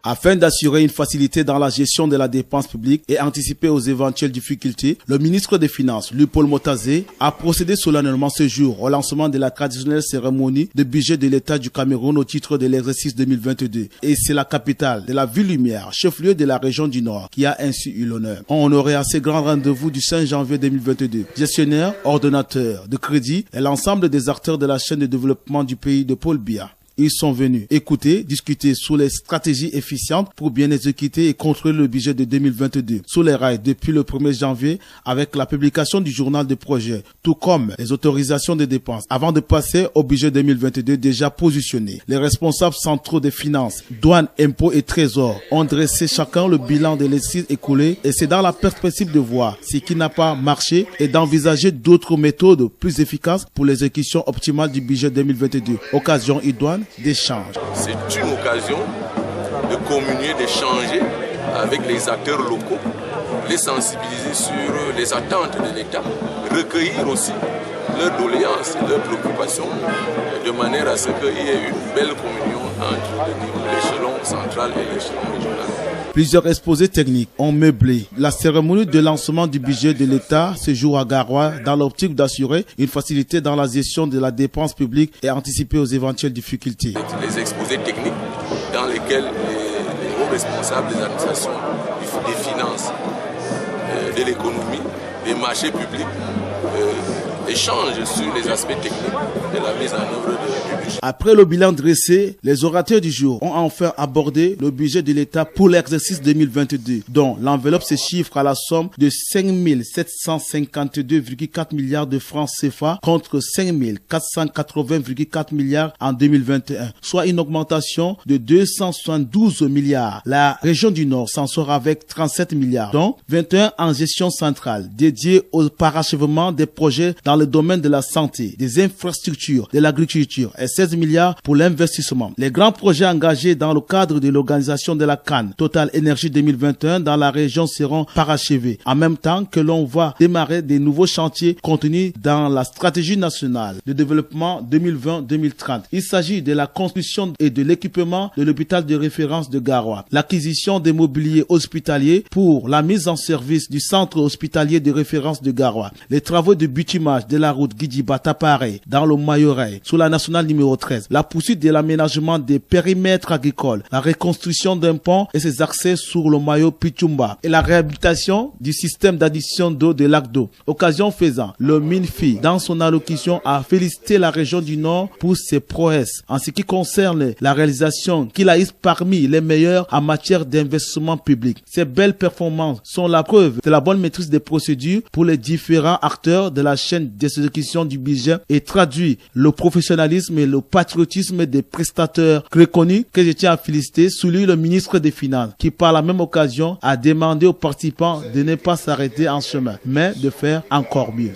Afin d'assurer une facilité dans la gestion de la dépense publique et anticiper aux éventuelles difficultés, le ministre des Finances, Luc-Paul Motazé, a procédé solennellement ce jour au lancement de la traditionnelle cérémonie de budget de l'État du Cameroun au titre de l'exercice 2022. Et c'est la capitale de la ville lumière, chef-lieu de la région du Nord, qui a ainsi eu l'honneur. On honorait à ce grand rendez-vous du 5 janvier 2022. Gestionnaires, ordonnateurs de crédit et l'ensemble des acteurs de la chaîne de développement du pays de Paul Biya. Ils sont venus écouter, discuter sur les stratégies efficientes pour bien exécuter et contrôler le budget de 2022 sous les rails depuis le 1er janvier avec la publication du journal de projet, tout comme les autorisations de dépenses. Avant de passer au budget 2022 déjà positionné, les responsables centraux des finances, douanes, impôts et trésors ont dressé chacun le bilan de l'exercice écoulé et c'est dans la perspective de voir ce qui n'a pas marché et d'envisager d'autres méthodes plus efficaces pour l'exécution optimale du budget 2022. Occasion idoine d'échange. C'est une occasion de communier, d'échanger avec les acteurs locaux, les sensibiliser sur les attentes de l'État, recueillir aussi leurs doléances et leurs préoccupations de manière à ce qu'il y ait une belle communion entre l'échelon central et l'échelon régional. Plusieurs exposés techniques ont meublé la cérémonie de lancement du budget de l'État ce jour à Garoua dans l'optique d'assurer une facilité dans la gestion de la dépense publique et anticiper aux éventuelles difficultés. Les exposés techniques dans lesquels les hauts responsables des administrations, des finances, de l'économie, des marchés publics échangent sur les aspects techniques de la mise en œuvre du budget. Après le bilan dressé, les orateurs du jour ont enfin abordé le budget de l'État pour l'exercice 2022, dont l'enveloppe se chiffre à la somme de 5 752,4 milliards de francs CFA contre 5 480,4 milliards en 2021, soit une augmentation de 272 milliards. La région du Nord s'en sort avec 37 milliards, dont 21 en gestion centrale, dédiés au parachèvement des projets dans le domaine de la santé, des infrastructures, de l'agriculture et 16 milliards pour l'investissement. Les grands projets engagés dans le cadre de l'organisation de la Cannes Total Énergie 2021 dans la région seront parachevés, en même temps que l'on va démarrer des nouveaux chantiers contenus dans la stratégie nationale de développement 2020-2030. Il s'agit de la construction et de l'équipement de l'hôpital de référence de Garoua, l'acquisition des mobiliers hospitaliers pour la mise en service du centre hospitalier de référence de Garoua, les travaux de bitumage de la route Guidji-Bata-Pareil dans le Mayorais, sur la nationale numéro 13, la poursuite de l'aménagement des périmètres agricoles, la reconstruction d'un pont et ses accès sur le Mayo Pichumba et la réhabilitation du système d'addition d'eau de lac d'eau. Occasion faisant, le MINFI, dans son allocution, a félicité la région du Nord pour ses prouesses en ce qui concerne la réalisation qu'il a eu parmi les meilleurs en matière d'investissement public. Ces belles performances sont la preuve de la bonne maîtrise des procédures pour les différents acteurs de la chaîne d'exécution du budget et traduit le professionnalisme et le patriotisme des prestataires reconnus que je tiens à féliciter, souligne le ministre des Finances, qui par la même occasion a demandé aux participants de ne pas s'arrêter en chemin, mais de faire encore mieux.